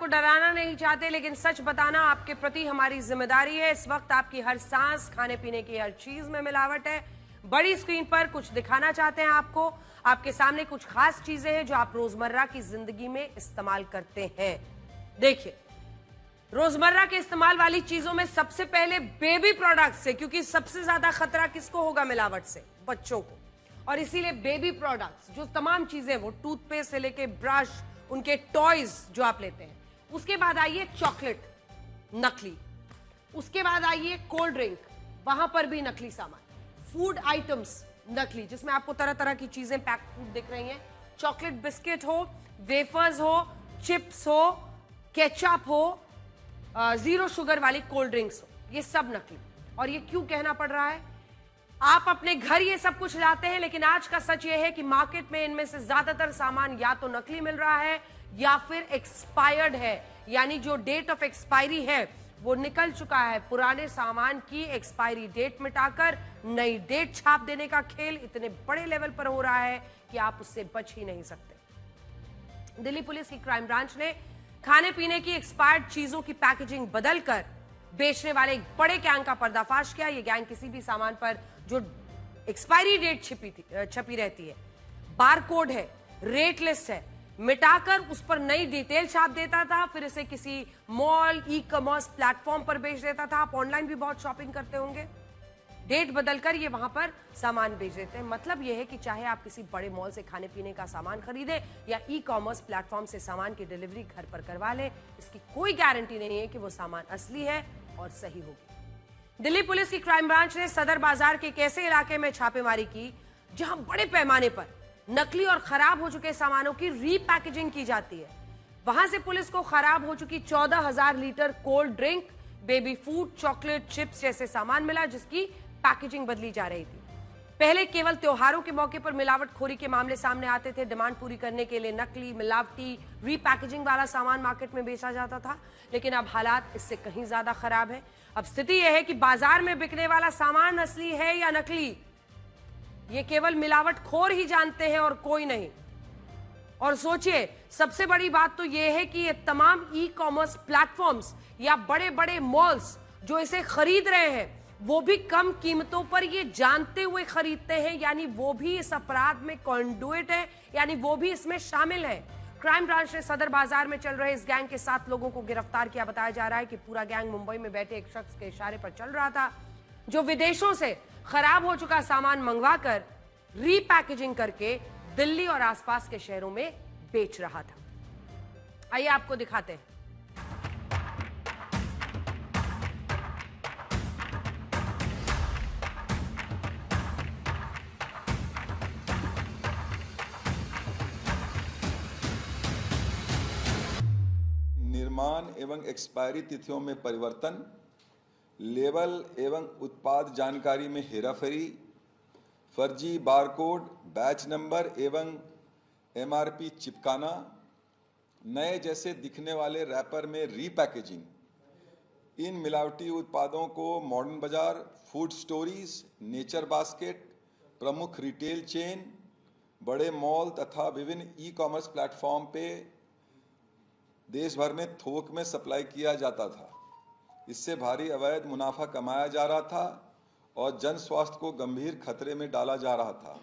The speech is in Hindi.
आपको डराना नहीं चाहते, लेकिन सच बताना आपके प्रति हमारी जिम्मेदारी है। इस वक्त आपकी हर सांस, खाने पीने की हर चीज में मिलावट है। बड़ी स्क्रीन पर कुछ दिखाना चाहते हैं आपको। आपके सामने कुछ खास चीजें हैं जो आप रोजमर्रा की जिंदगी में इस्तेमाल करते हैं। देखिए, रोजमर्रा के इस्तेमाल वाली चीजों में सबसे पहले बेबी प्रोडक्ट्स से, क्योंकि सबसे ज्यादा खतरा किसको होगा मिलावट से? बच्चों को। और इसीलिए बेबी प्रोडक्ट्स, जो तमाम चीजें, वो टूथपेस्ट से लेके ब्रश, उनके टॉयज जो आप लेते हैं। उसके बाद आइए चॉकलेट, नकली। उसके बाद आइए कोल्ड ड्रिंक, वहां पर भी नकली सामान। फूड आइटम्स नकली, जिसमें आपको तरह तरह की चीजें पैक फूड दिख रही हैं। चॉकलेट बिस्किट हो, वेफर्स हो, चिप्स हो, केचप हो, जीरो शुगर वाली कोल्ड ड्रिंक्स हो, ये सब नकली। और ये क्यों कहना पड़ रहा है? आप अपने घर ये सब कुछ लाते हैं, लेकिन आज का सच ये है कि मार्केट में इनमें से ज्यादातर सामान या तो नकली मिल रहा है या फिर एक्सपायर्ड है, यानी जो डेट ऑफ एक्सपायरी है वो निकल चुका है। पुराने सामान की एक्सपायरी डेट मिटाकर नई डेट छाप देने का खेल इतने बड़े लेवल पर हो रहा है कि आप उससे बच ही नहीं सकते। दिल्ली पुलिस की क्राइम ब्रांच ने खाने पीने की एक्सपायर्ड चीजों की पैकेजिंग बदलकर बेचने वाले एक बड़े गैंग का पर्दाफाश किया। यह गैंग किसी भी सामान पर जो एक्सपायरी डेट छपी रहती है, बारकोड है, रेट लिस्ट है, मिटाकर उस पर नई डिटेल छाप देता था, फिर इसे किसी मॉल, ई कॉमर्स प्लेटफॉर्म पर बेच देता था। आप ऑनलाइन भी बहुत शॉपिंग करते होंगे। डेट बदलकर ये वहां पर सामान बेच देते हैं। मतलब यह है कि चाहे आप किसी बड़े मॉल से खाने पीने का सामान खरीदें या ई कॉमर्स प्लेटफॉर्म से सामान की डिलीवरी घर पर करवा लें, इसकी कोई गारंटी नहीं है कि वो सामान असली है और सही होगी। दिल्ली पुलिस की क्राइम ब्रांच ने सदर बाजार के एक ऐसे इलाके में छापेमारी की जहां बड़े पैमाने पर नकली और खराब हो चुके सामानों की रीपैकेजिंग की जाती है। वहां से पुलिस को खराब हो चुकी 14,000 litre cold drink, baby food, chocolate, chips जैसे सामान मिला, जिसकी पैकेजिंग बदली जा रही थी। पहले केवल त्योहारों के मौके पर मिलावटखोरी के मामले सामने आते थे। डिमांड पूरी करने के लिए नकली, मिलावटी, रीपैकेजिंग वाला सामान मार्केट में बेचा जाता था, लेकिन अब हालात इससे कहीं ज्यादा खराब है। अब स्थिति यह है कि बाजार में बिकने वाला सामान असली है या नकली, ये केवल मिलावटखोर ही जानते हैं और कोई नहीं। और सोचिए, सबसे बड़ी बात तो यह है कि ये तमाम ई कॉमर्स प्लेटफॉर्म्स या बड़े बड़े मॉल्स जो इसे खरीद रहे हैं, वो भी कम कीमतों पर ये जानते हुए खरीदते हैं, यानी वो भी इस अपराध में कॉन्डुइट है, यानी वो भी इसमें शामिल है। क्राइम ब्रांच ने सदर बाजार में चल रहे इस गैंग के 7 लोगों को गिरफ्तार किया। बताया जा रहा है कि पूरा गैंग मुंबई में बैठे एक शख्स के इशारे पर चल रहा था, जो विदेशों से खराब हो चुका सामान मंगवाकर रीपैकेजिंग करके दिल्ली और आसपास के शहरों में बेच रहा था। आइए आपको दिखाते हैं। निर्माण एवं एक्सपायरी तिथियों में परिवर्तन, लेबल एवं उत्पाद जानकारी में हेराफेरी, फर्जी बारकोड, बैच नंबर एवं एमआरपी चिपकाना, नए जैसे दिखने वाले रैपर में रीपैकेजिंग, इन मिलावटी उत्पादों को मॉडर्न बाजार, फूड स्टोरीज, नेचर बास्केट, प्रमुख रिटेल चेन, बड़े मॉल तथा विभिन्न ई कॉमर्स प्लेटफॉर्म पे देश भर में थोक में सप्लाई किया जाता था। इससे भारी अवैध मुनाफा कमाया जा रहा था और जन स्वास्थ्य को गंभीर खतरे में डाला जा रहा था।